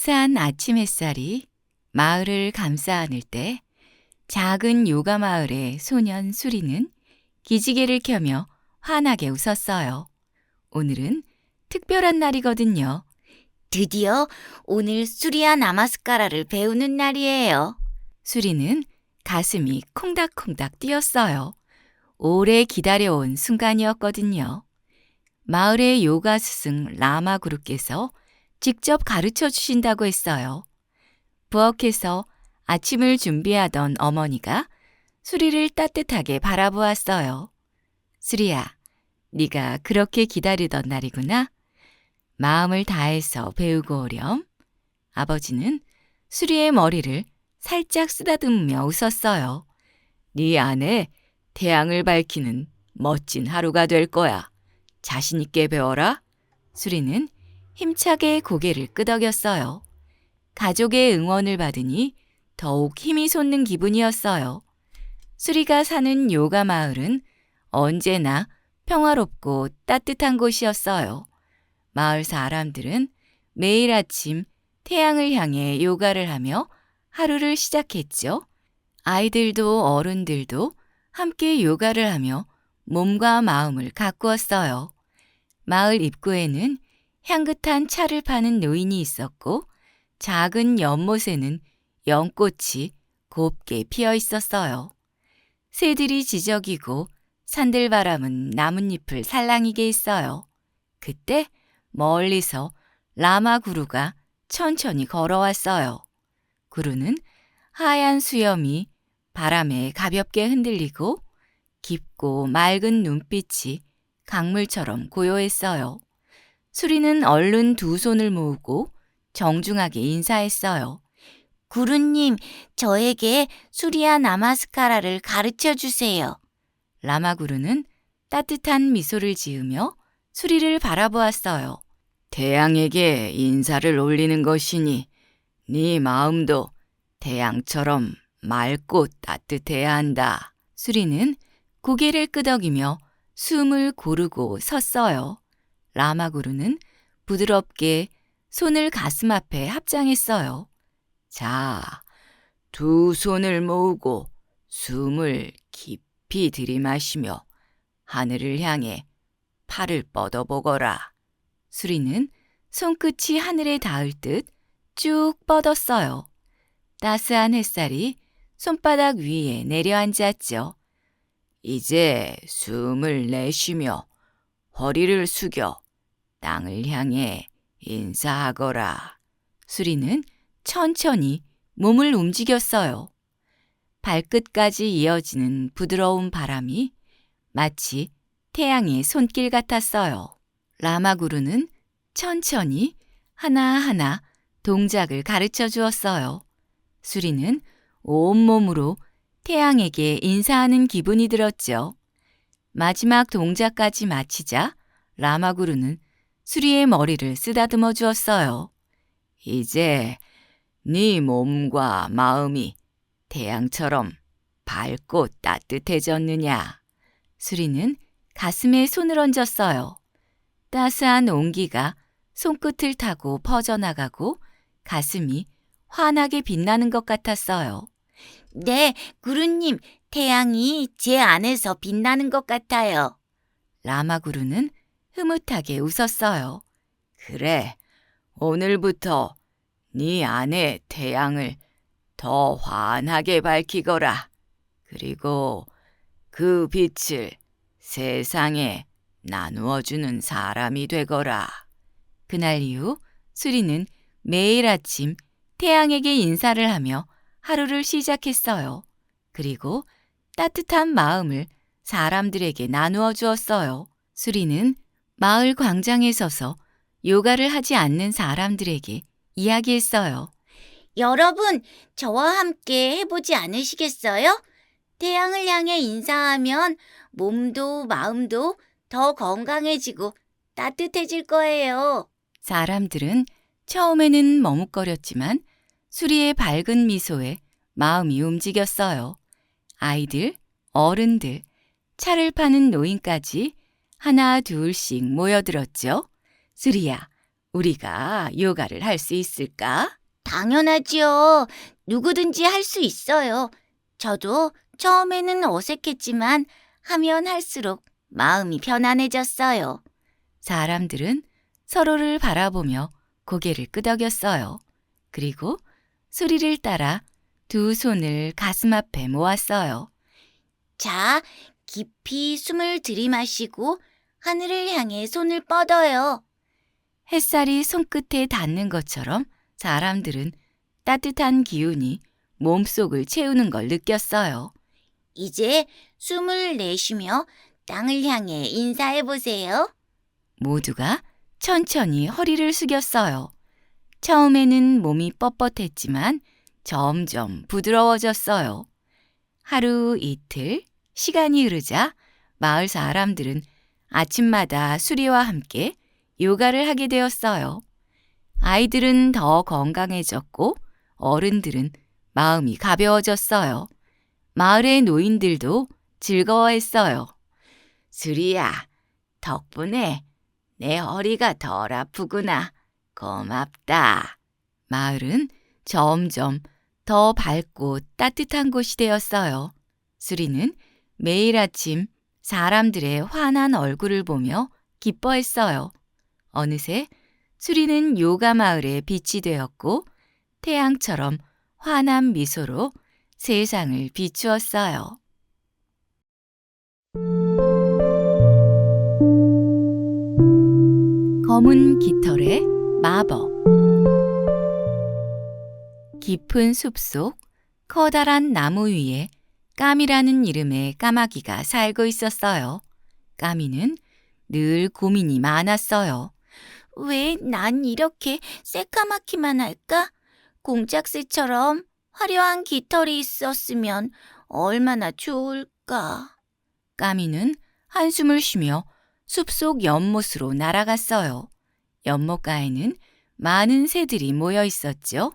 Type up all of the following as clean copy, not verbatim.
따스한 아침 햇살이 마을을 감싸 안을 때 작은 요가 마을의 소년 수리는 기지개를 켜며 환하게 웃었어요. 오늘은 특별한 날이거든요. 드디어 오늘 수리아 나마스카라를 배우는 날이에요. 수리는 가슴이 콩닥콩닥 뛰었어요. 오래 기다려온 순간이었거든요. 마을의 요가 스승 라마 구루께서 직접 가르쳐 주신다고 했어요. 부엌에서 아침을 준비하던 어머니가 수리를 따뜻하게 바라보았어요. 수리야, 네가 그렇게 기다리던 날이구나. 마음을 다해서 배우고 오렴. 아버지는 수리의 머리를 살짝 쓰다듬으며 웃었어요. 네 안에 태양을 밝히는 멋진 하루가 될 거야. 자신 있게 배워라. 수리는 힘차게 고개를 끄덕였어요. 가족의 응원을 받으니 더욱 힘이 솟는 기분이었어요. 수리가 사는 요가 마을은 언제나 평화롭고 따뜻한 곳이었어요. 마을 사람들은 매일 아침 태양을 향해 요가를 하며 하루를 시작했죠. 아이들도 어른들도 함께 요가를 하며 몸과 마음을 가꾸었어요. 마을 입구에는 향긋한 차를 파는 노인이 있었고 작은 연못에는 연꽃이 곱게 피어 있었어요. 새들이 지저귀고 산들바람은 나뭇잎을 살랑이게 했어요. 그때 멀리서 라마 구루가 천천히 걸어왔어요. 구루는 하얀 수염이 바람에 가볍게 흔들리고 깊고 맑은 눈빛이 강물처럼 고요했어요. 수리는 얼른 두 손을 모으고 정중하게 인사했어요. 구루님, 저에게 수리아 나마스카라를 가르쳐 주세요. 라마구루는 따뜻한 미소를 지으며 수리를 바라보았어요. 태양에게 인사를 올리는 것이니 네 마음도 태양처럼 맑고 따뜻해야 한다. 수리는 고개를 끄덕이며 숨을 고르고 섰어요. 라마구루는 부드럽게 손을 가슴 앞에 합장했어요. 자, 두 손을 모으고 숨을 깊이 들이마시며 하늘을 향해 팔을 뻗어보거라. 수리는 손끝이 하늘에 닿을 듯 쭉 뻗었어요. 따스한 햇살이 손바닥 위에 내려앉았죠. 이제 숨을 내쉬며 허리를 숙여 땅을 향해 인사하거라. 수리는 천천히 몸을 움직였어요. 발끝까지 이어지는 부드러운 바람이 마치 태양의 손길 같았어요. 라마구루는 천천히 하나하나 동작을 가르쳐 주었어요. 수리는 온몸으로 태양에게 인사하는 기분이 들었죠. 마지막 동작까지 마치자 라마구루는 수리의 머리를 쓰다듬어 주었어요. 이제 네 몸과 마음이 태양처럼 밝고 따뜻해졌느냐? 수리는 가슴에 손을 얹었어요. 따스한 온기가 손끝을 타고 퍼져나가고 가슴이 환하게 빛나는 것 같았어요. 네, 구루님, 태양이 제 안에서 빛나는 것 같아요. 라마구루는 흐뭇하게 웃었어요. 그래, 오늘부터 네 안의 태양을 더 환하게 밝히거라. 그리고 그 빛을 세상에 나누어주는 사람이 되거라. 그날 이후 수리는 매일 아침 태양에게 인사를 하며 하루를 시작했어요. 그리고 따뜻한 마음을 사람들에게 나누어 주었어요. 수리는 마을 광장에 서서 요가를 하지 않는 사람들에게 이야기했어요. 여러분, 저와 함께 해보지 않으시겠어요? 태양을 향해 인사하면 몸도 마음도 더 건강해지고 따뜻해질 거예요. 사람들은 처음에는 머뭇거렸지만 수리의 밝은 미소에 마음이 움직였어요. 아이들, 어른들, 차를 파는 노인까지 하나 둘씩 모여들었죠. 수리야, 우리가 요가를 할 수 있을까? 당연하지요. 누구든지 할 수 있어요. 저도 처음에는 어색했지만 하면 할수록 마음이 편안해졌어요. 사람들은 서로를 바라보며 고개를 끄덕였어요. 그리고 소리를 따라 두 손을 가슴 앞에 모았어요. 자, 깊이 숨을 들이마시고 하늘을 향해 손을 뻗어요. 햇살이 손끝에 닿는 것처럼 사람들은 따뜻한 기운이 몸속을 채우는 걸 느꼈어요. 이제 숨을 내쉬며 땅을 향해 인사해 보세요. 모두가 천천히 허리를 숙였어요. 처음에는 몸이 뻣뻣했지만 점점 부드러워졌어요. 하루 이틀 시간이 흐르자 마을 사람들은 아침마다 수리와 함께 요가를 하게 되었어요. 아이들은 더 건강해졌고 어른들은 마음이 가벼워졌어요. 마을의 노인들도 즐거워했어요. 수리야, 덕분에 내 허리가 덜 아프구나. 고맙다. 마을은 점점 더 밝고 따뜻한 곳이 되었어요. 수리는 매일 아침 사람들의 환한 얼굴을 보며 기뻐했어요. 어느새 수리는 요가 마을의 빛이 되었고 태양처럼 환한 미소로 세상을 비추었어요. 검은 깃털의 마법. 깊은 숲속 커다란 나무 위에 까미라는 이름의 까마귀가 살고 있었어요. 까미는 늘 고민이 많았어요. 왜 난 이렇게 새까맣기만 할까? 공작새처럼 화려한 깃털이 있었으면 얼마나 좋을까? 까미는 한숨을 쉬며 숲속 연못으로 날아갔어요. 연못가에는 많은 새들이 모여 있었죠.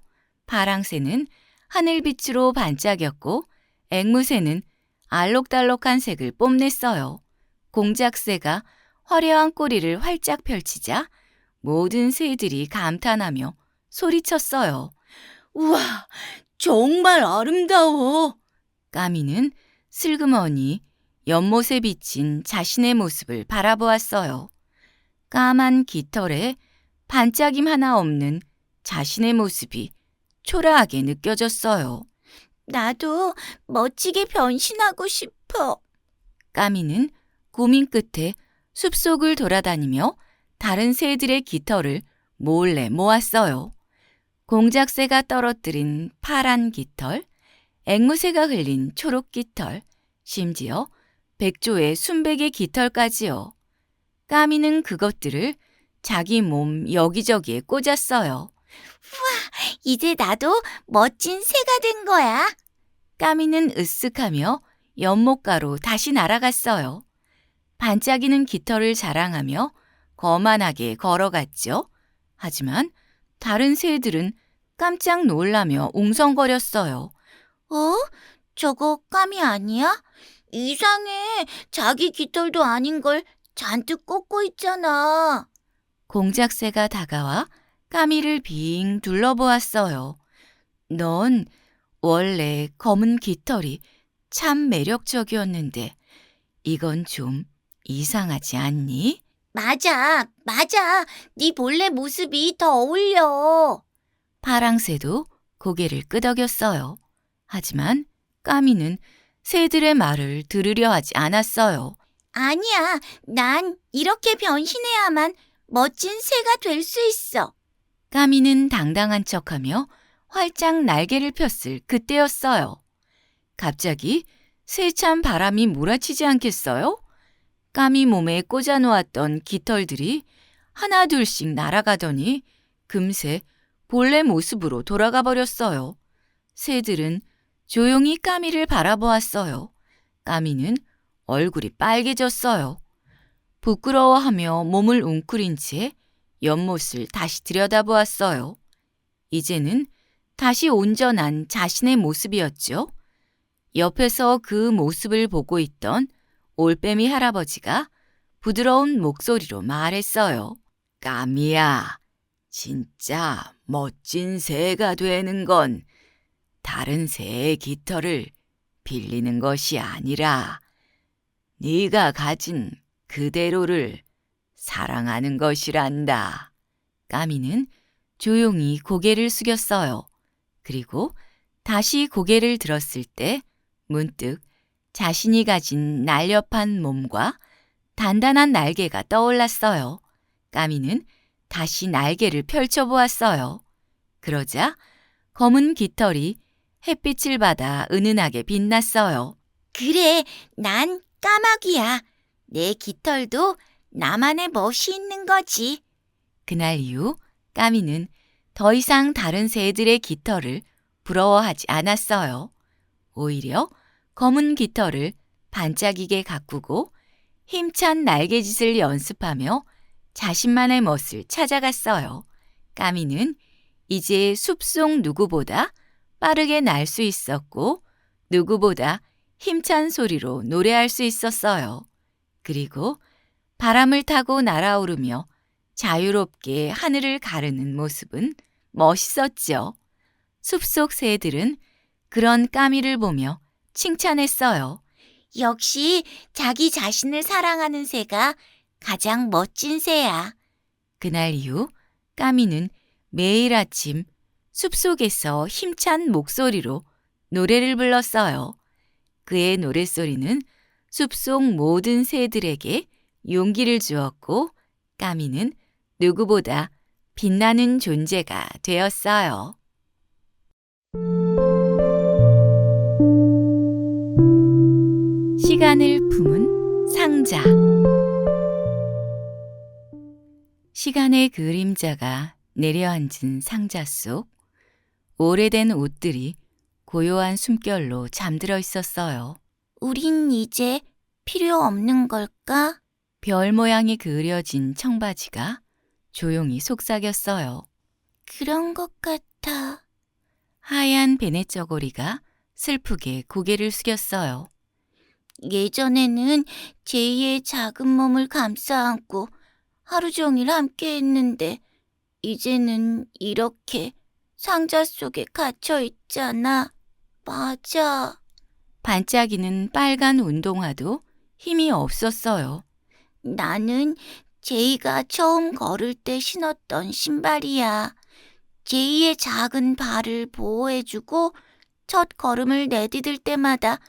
파랑새는 하늘빛으로 반짝였고 앵무새는 알록달록한 색을 뽐냈어요. 공작새가 화려한 꼬리를 활짝 펼치자 모든 새들이 감탄하며 소리쳤어요. 우와, 정말 아름다워. 까미는 슬그머니 연못에 비친 자신의 모습을 바라보았어요. 까만 깃털에 반짝임 하나 없는 자신의 모습이 초라하게 느껴졌어요. 나도 멋지게 변신하고 싶어. 까미는 고민 끝에 숲속을 돌아다니며 다른 새들의 깃털을 몰래 모았어요. 공작새가 떨어뜨린 파란 깃털, 앵무새가 흘린 초록 깃털, 심지어 백조의 순백의 깃털까지요. 까미는 그것들을 자기 몸 여기저기에 꽂았어요. 이제 나도 멋진 새가 된 거야. 까미는 으쓱하며 연못가로 다시 날아갔어요. 반짝이는 깃털을 자랑하며 거만하게 걸어갔죠. 하지만 다른 새들은 깜짝 놀라며 웅성거렸어요. 어? 저거 까미 아니야? 이상해. 자기 깃털도 아닌 걸 잔뜩 꽂고 있잖아. 공작새가 다가와 까미를 빙 둘러보았어요. 넌 원래 검은 깃털이 참 매력적이었는데 이건 좀 이상하지 않니? 맞아. 네 본래 모습이 더 어울려. 파랑새도 고개를 끄덕였어요. 하지만 까미는 새들의 말을 들으려 하지 않았어요. 아니야. 난 이렇게 변신해야만 멋진 새가 될 수 있어. 까미는 당당한 척하며 활짝 날개를 폈을 그때였어요. 갑자기 세찬 바람이 몰아치지 않겠어요? 까미 몸에 꽂아놓았던 깃털들이 하나 둘씩 날아가더니 금세 본래 모습으로 돌아가 버렸어요. 새들은 조용히 까미를 바라보았어요. 까미는 얼굴이 빨개졌어요. 부끄러워하며 몸을 웅크린 채 연못을 다시 들여다보았어요. 이제는 다시 온전한 자신의 모습이었죠. 옆에서 그 모습을 보고 있던 올빼미 할아버지가 부드러운 목소리로 말했어요. 까미야, 진짜 멋진 새가 되는 건 다른 새의 깃털을 빌리는 것이 아니라 네가 가진 그대로를 사랑하는 것이란다. 까미는 조용히 고개를 숙였어요. 그리고 다시 고개를 들었을 때 문득 자신이 가진 날렵한 몸과 단단한 날개가 떠올랐어요. 까미는 다시 날개를 펼쳐보았어요. 그러자 검은 깃털이 햇빛을 받아 은은하게 빛났어요. 그래, 난 까마귀야. 내 깃털도 나만의 멋이 있는 거지. 그날 이후 까미는 더 이상 다른 새들의 깃털을 부러워하지 않았어요. 오히려 검은 깃털을 반짝이게 가꾸고 힘찬 날개짓을 연습하며 자신만의 멋을 찾아갔어요. 까미는 이제 숲속 누구보다 빠르게 날 수 있었고 누구보다 힘찬 소리로 노래할 수 있었어요. 그리고 바람을 타고 날아오르며 자유롭게 하늘을 가르는 모습은 멋있었죠. 숲속 새들은 그런 까미를 보며 칭찬했어요. 역시 자기 자신을 사랑하는 새가 가장 멋진 새야. 그날 이후 까미는 매일 아침 숲속에서 힘찬 목소리로 노래를 불렀어요. 그의 노랫소리는 숲속 모든 새들에게 용기를 주었고 까미는 누구보다 빛나는 존재가 되었어요. 시간을 품은 상자. 시간의 그림자가 내려앉은 상자 속 오래된 옷들이 고요한 숨결로 잠들어 있었어요. 우린 이제 필요 없는 걸까? 별 모양이 그려진 청바지가 조용히 속삭였어요. 그런 것 같아. 하얀 베네 저고리가 슬프게 고개를 숙였어요. 예전에는 제이의 작은 몸을 감싸 안고 하루 종일 함께 했는데 이제는 이렇게 상자 속에 갇혀 있잖아. 맞아. 반짝이는 빨간 운동화도 힘이 없었어요. 나는 제이가 처음 걸을 때 신었던 신발이야. 제이의 작은 발을 보호해주고 첫 걸음을 내디딜 때마다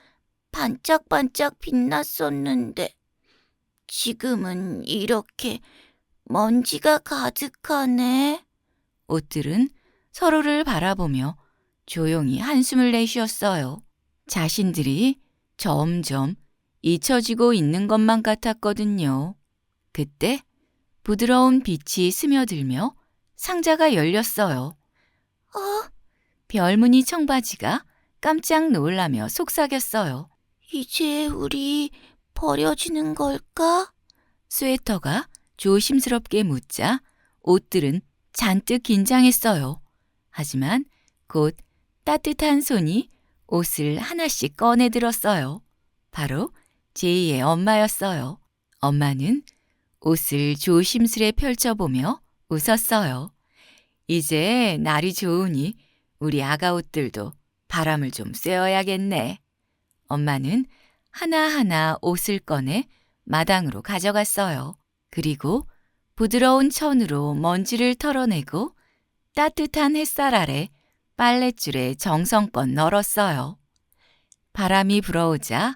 반짝반짝 빛났었는데 지금은 이렇게 먼지가 가득하네. 옷들은 서로를 바라보며 조용히 한숨을 내쉬었어요. 자신들이 점점 잊혀지고 있는 것만 같았거든요. 그때 부드러운 빛이 스며들며 상자가 열렸어요. 별무늬 청바지가 깜짝 놀라며 속삭였어요. 이제 우리 버려지는 걸까? 스웨터가 조심스럽게 묻자 옷들은 잔뜩 긴장했어요. 하지만 곧 따뜻한 손이 옷을 하나씩 꺼내 들었어요. 바로 제이의 엄마였어요. 엄마는 옷을 조심스레 펼쳐보며 웃었어요. 이제 날이 좋으니 우리 아가 옷들도 바람을 좀 쐬어야겠네. 엄마는 하나하나 옷을 꺼내 마당으로 가져갔어요. 그리고 부드러운 천으로 먼지를 털어내고 따뜻한 햇살 아래 빨랫줄에 정성껏 널었어요. 바람이 불어오자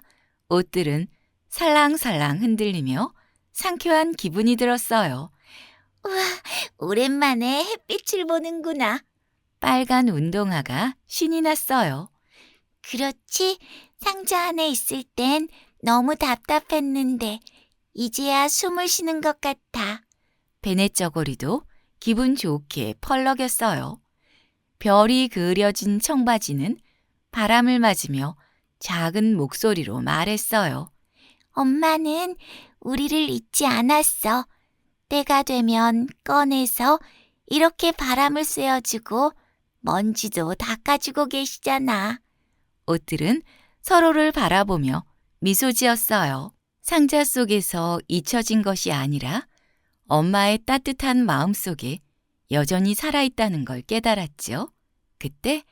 옷들은 살랑살랑 흔들리며 상쾌한 기분이 들었어요. 우와, 오랜만에 햇빛을 보는구나. 빨간 운동화가 신이 났어요. 그렇지, 상자 안에 있을 땐 너무 답답했는데 이제야 숨을 쉬는 것 같아. 베네 저고리도 기분 좋게 펄럭였어요. 별이 그려진 청바지는 바람을 맞으며 작은 목소리로 말했어요. 엄마는 우리를 잊지 않았어. 때가 되면 꺼내서 이렇게 바람을 쐬어주고 먼지도 닦아주고 계시잖아. 옷들은 서로를 바라보며 미소 지었어요. 상자 속에서 잊혀진 것이 아니라 엄마의 따뜻한 마음 속에 여전히 살아있다는 걸 깨달았죠. 그때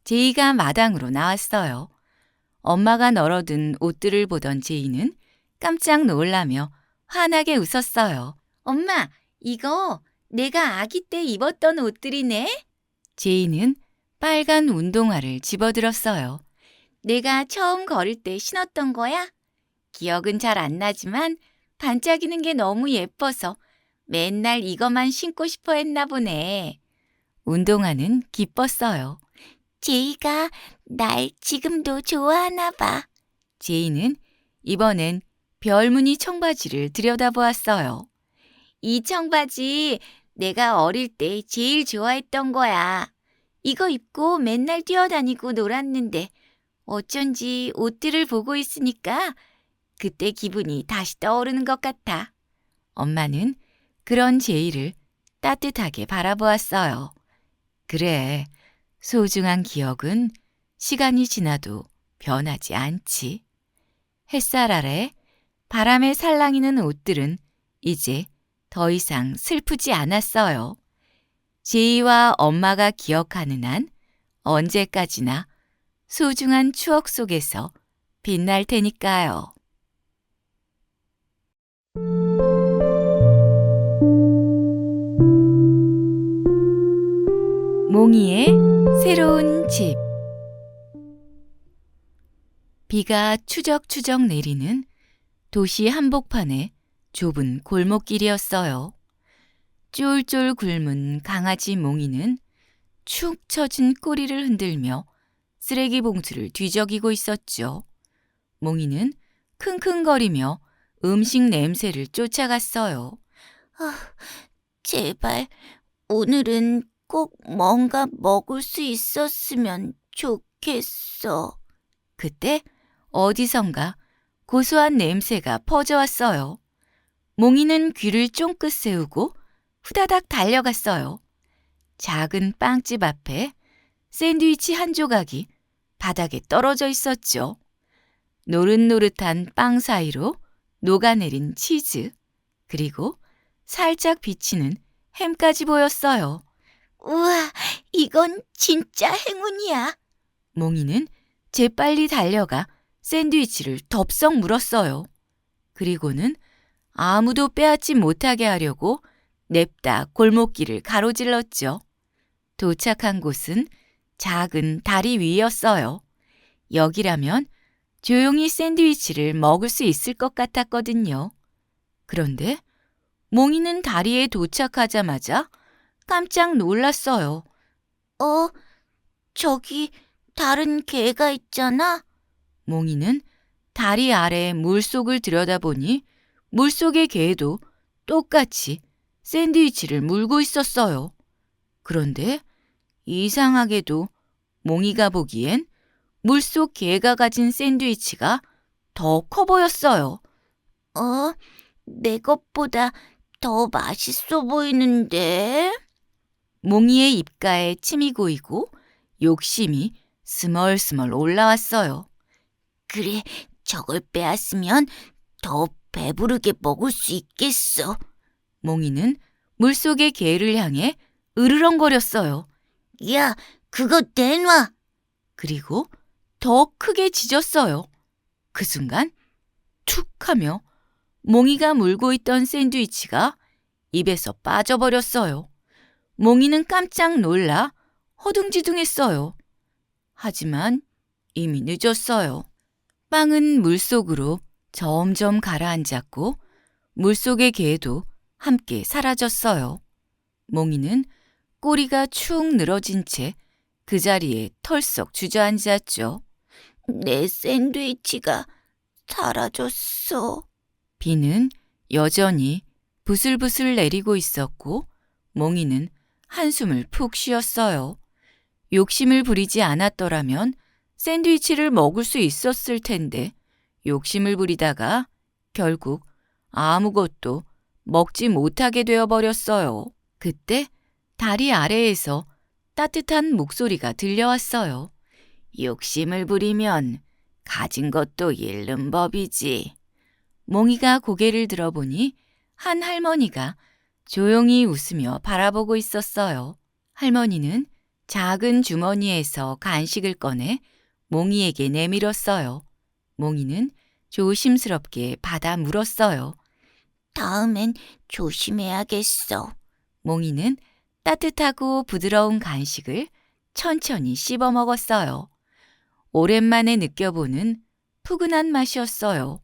제이가 마당으로 나왔어요. 엄마가 널어둔 옷들을 보던 제이는 깜짝 놀라며 환하게 웃었어요. 엄마, 이거 내가 아기 때 입었던 옷들이네? 제이는 빨간 운동화를 집어들었어요. 내가 처음 걸을 때 신었던 거야? 기억은 잘 안 나지만 반짝이는 게 너무 예뻐서 맨날 이것만 신고 싶어 했나 보네. 운동화는 기뻤어요. 제이가 날 지금도 좋아하나 봐. 제이는 이번엔 별무늬 청바지를 들여다보았어요. 이 청바지 내가 어릴 때 제일 좋아했던 거야. 이거 입고 맨날 뛰어다니고 놀았는데 어쩐지 옷들을 보고 있으니까 그때 기분이 다시 떠오르는 것 같아. 엄마는 그런 제이를 따뜻하게 바라보았어요. 그래, 소중한 기억은 시간이 지나도 변하지 않지. 햇살 아래 바람에 살랑이는 옷들은 이제 더 이상 슬프지 않았어요. 제이와 엄마가 기억하는 한 언제까지나 소중한 추억 속에서 빛날 테니까요. 몽이의 새로운 집. 비가 추적추적 내리는 도시 한복판의 좁은 골목길이었어요. 쫄쫄 굶은 강아지 몽이는 축 처진 꼬리를 흔들며 쓰레기 봉투를 뒤적이고 있었죠. 몽이는 킁킁거리며 음식 냄새를 쫓아갔어요. 제발 오늘은 꼭 뭔가 먹을 수 있었으면 좋겠어. 그때 어디선가 고소한 냄새가 퍼져왔어요. 몽이는 귀를 쫑긋 세우고 후다닥 달려갔어요. 작은 빵집 앞에 샌드위치 한 조각이 바닥에 떨어져 있었죠. 노릇노릇한 빵 사이로 녹아내린 치즈, 그리고 살짝 비치는 햄까지 보였어요. 우와, 이건 진짜 행운이야. 몽이는 재빨리 달려가 샌드위치를 덥석 물었어요. 그리고는 아무도 빼앗지 못하게 하려고 냅다 골목길을 가로질렀죠. 도착한 곳은 작은 다리 위였어요. 여기라면 조용히 샌드위치를 먹을 수 있을 것 같았거든요. 그런데 몽이는 다리에 도착하자마자 깜짝 놀랐어요. 저기 다른 개가 있잖아. 몽이는 다리 아래 물속을 들여다보니 물속의 개도 똑같이 샌드위치를 물고 있었어요. 그런데 이상하게도 몽이가 보기엔 물속 개가 가진 샌드위치가 더 커 보였어요. 내 것보다 더 맛있어 보이는데? 몽이의 입가에 침이 고이고 욕심이 스멀스멀 올라왔어요. 그래, 저걸 빼앗으면 더 배부르게 먹을 수 있겠어. 몽이는 물속의 개를 향해 으르렁거렸어요. 야, 그거 내놔. 그리고 더 크게 짖었어요. 그 순간 툭 하며 몽이가 물고 있던 샌드위치가 입에서 빠져버렸어요. 몽이는 깜짝 놀라 허둥지둥했어요. 하지만 이미 늦었어요. 빵은 물속으로 점점 가라앉았고 물속의 개도 함께 사라졌어요. 몽이는 꼬리가 축 늘어진 채 그 자리에 털썩 주저앉았죠. 내 샌드위치가 사라졌어. 비는 여전히 부슬부슬 내리고 있었고 몽이는 한숨을 푹 쉬었어요. 욕심을 부리지 않았더라면 샌드위치를 먹을 수 있었을 텐데 욕심을 부리다가 결국 아무것도 먹지 못하게 되어버렸어요. 그때 다리 아래에서 따뜻한 목소리가 들려왔어요. 욕심을 부리면 가진 것도 잃는 법이지. 몽이가 고개를 들어보니 한 할머니가 조용히 웃으며 바라보고 있었어요. 할머니는 작은 주머니에서 간식을 꺼내 몽이에게 내밀었어요. 몽이는 조심스럽게 받아 물었어요. 다음엔 조심해야겠어. 몽이는 따뜻하고 부드러운 간식을 천천히 씹어 먹었어요. 오랜만에 느껴보는 푸근한 맛이었어요.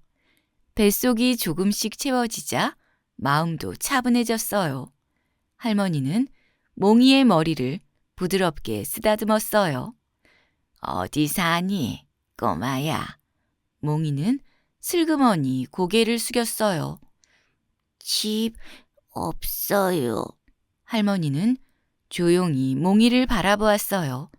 뱃속이 조금씩 채워지자 마음도 차분해졌어요. 할머니는 몽이의 머리를 부드럽게 쓰다듬었어요. 어디 사니, 꼬마야? 몽이는 슬그머니 고개를 숙였어요. 집 없어요. 할머니는 조용히 몽이를 바라보았어요.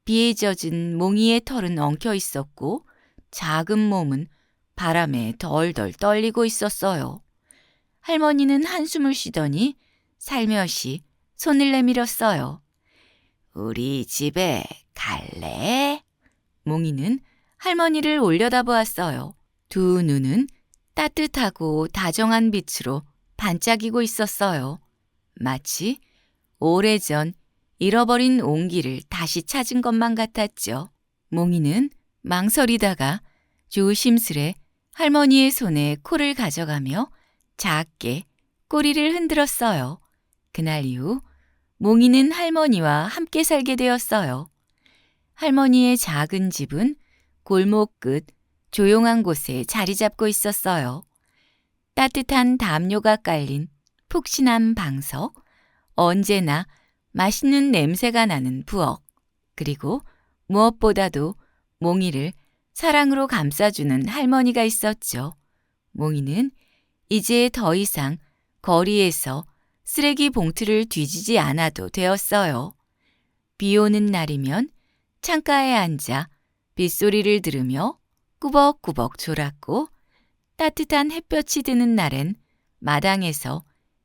비에 젖은 몽이의 털은 엉켜 있었고 작은 몸은 바람에 덜덜 떨리고 있었어요. 할머니는 한숨을 쉬더니 살며시 손을 내밀었어요. 우리 집에 갈래? 몽이는 할머니를 올려다보았어요. 두 눈은 따뜻하고 다정한 빛으로 반짝이고 있었어요. 마치 오래전 잃어버린 온기를 다시 찾은 것만 같았죠. 몽이는 망설이다가 조심스레 할머니의 손에 코를 가져가며 작게 꼬리를 흔들었어요. 그날 이후 몽이는 할머니와 함께 살게 되었어요. 할머니의 작은 집은 골목 끝 조용한 곳에 자리 잡고 있었어요. 따뜻한 담요가 깔린 푹신한 방석, 언제나 맛있는 냄새가 나는 부엌, 그리고 무엇보다도 몽이를 사랑으로 감싸주는 할머니가 있었죠. 몽이는 이제 더 이상 거리에서 쓰레기 봉투를 뒤지지 않아도 되었어요. 비 오는 날이면 창가에 앉아 빗소리를 들으며 꾸벅꾸벅 졸았고 따뜻한 햇볕이 드는 날엔 마당에서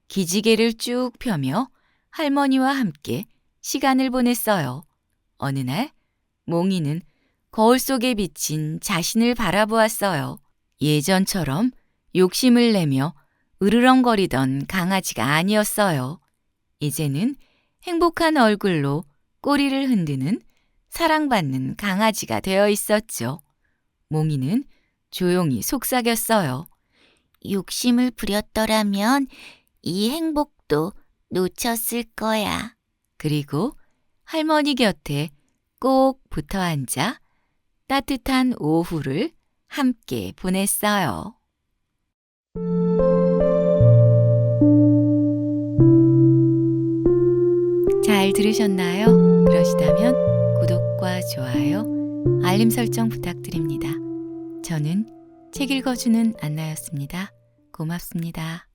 기지개를 쭉 펴며 할머니와 함께 시간을 보냈어요. 어느 날 몽이는 거울 속에 비친 자신을 바라보았어요. 예전처럼 욕심을 내며 으르렁거리던 강아지가 아니었어요. 이제는 행복한 얼굴로 꼬리를 흔드는 사랑받는 강아지가 되어 있었죠. 몽이는 조용히 속삭였어요. 욕심을 부렸더라면 이 행복도 놓쳤을 거야. 그리고 할머니 곁에 꼭 붙어 앉아 따뜻한 오후를 함께 보냈어요. 잘 들으셨나요? 그러시다면 구독과 좋아요, 알림 설정 부탁드립니다. 저는 책 읽어주는 안나였습니다. 고맙습니다.